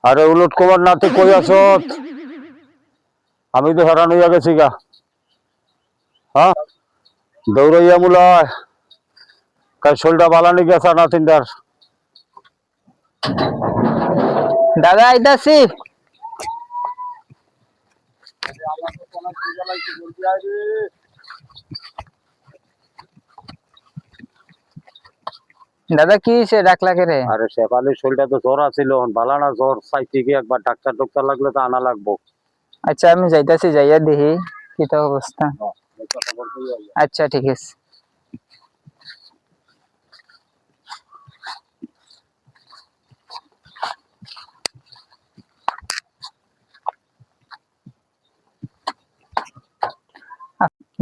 আরে উলট কুমার না, তুই কই আসত? আমি তো হেরান হইয়া গেছি গা। হ্যাঁ, দৌড়াইয়া মুলায় কাল শোলটা বালানি গেছে না তিনটার। দাদা আইতাছি। দাদা কি হইছে, ডাকলা কে রে? আরে শেফালির শোলটা তো জ্বর আছিল, বালানা জ্বর, চাইতে কি একবার ডাক্তার টাক্তার লাগলে তো আনা লাগবো। আচ্ছা আমি যাইতাছি, যাইয়া দেখি কি তো অবস্থা। আচ্ছা ঠিক আছে।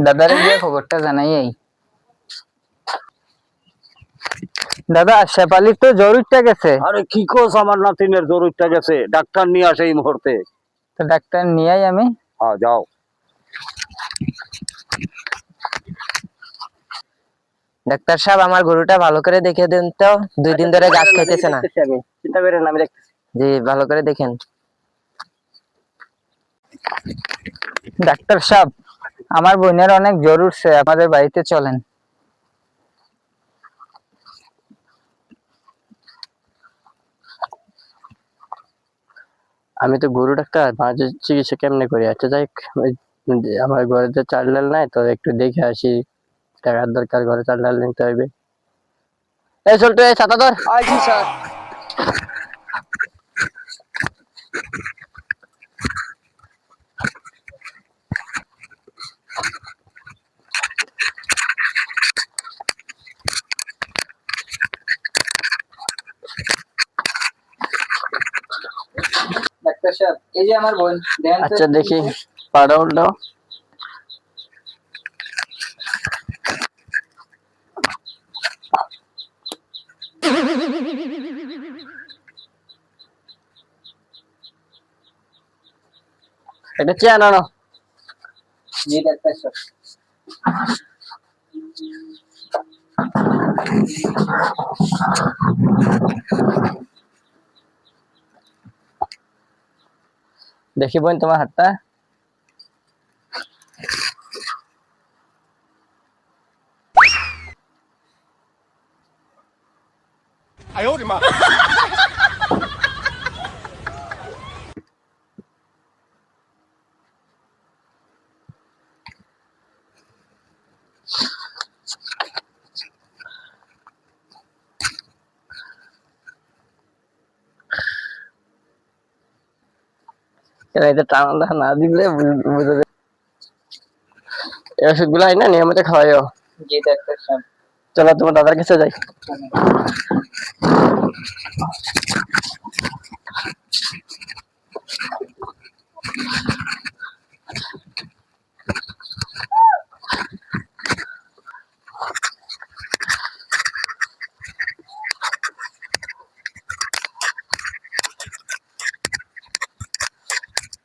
দাদারে গিয়ে খবরটা জানাই আই। দাদা শেফালির তো জ্বর উঠে গেছে। আরে কি কোস, আমার নাতিনের জ্বর উঠে গেছে, ডাক্তার নিয়ে আসে এই মুহূর্তে। তো ডাক্তার নিয়ে আই আমি। হ্যাঁ যাও। ডাক্তার সাহেব আমার গরুটা ভালো করে দেখে দেন তো, 2 দিন ধরে ঘাস খাইতেছে না। চিন্তা করেন আমি দেখতেছি। জি ভালো করে দেখেন। ডাক্তার সাহেব আমার বোনের অনেক জ্বর উঠছে, আমাদের বাড়িতে চলেন। আমি তো গরু ডাক্তার, মাঝে চিকিৎসা কেমনে করি? আচ্ছা যাই হোক, আমার ঘরে তো চাল ডাল নাই, তো একটু দেখে আসি। টাকার দরকার, ঘরে চাল ডাল নিতে হবে। এই চলতো, এই ছাতা ধর। জি স্যার। ডাক্তার সাহেব এই যে আমার বোন, দেন তো। আচ্ছা দেখি, পাড়া উল্টাও। এটা চেয়ার আনো। জি ডাক্তার সাহেব। দেখি বোন তোমার হাতটা। এটা টানা না দিলে বুঝে যাবে। এই ওষুধগুলো না নিয়মিত খাওয়াইও। জি ডাক্তার সাহেব। চলো তোমার দাদার কাছে যাই।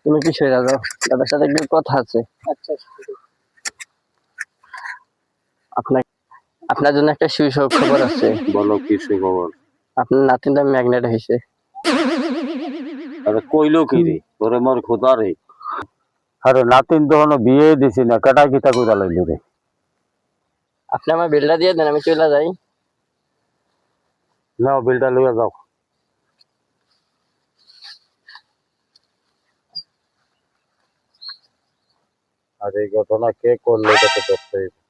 তুমি কি শুয়ে যাও, দাদার সাথে একটু কথা আছে। আচ্ছা আপনার আপনার জন্য একটা সুখবর আছে। বলো কি সুখবর? আপনার নাতিনটা ম্যাগনেট হয়েছে। আরে কইলো কি রে, তোরে মোর খোদা রে। আরে নাতিন তো হনো বিয়ে দিছি না, কাটা কিতা কইরা লাইলি রে। আপনি আমার বিলটা দিয়ে দেন, আমি চলে যাই। নাও বিলটা লইয়া যাও। আর এই ঘটনা কে করলো এটা তো দেখতে হবে।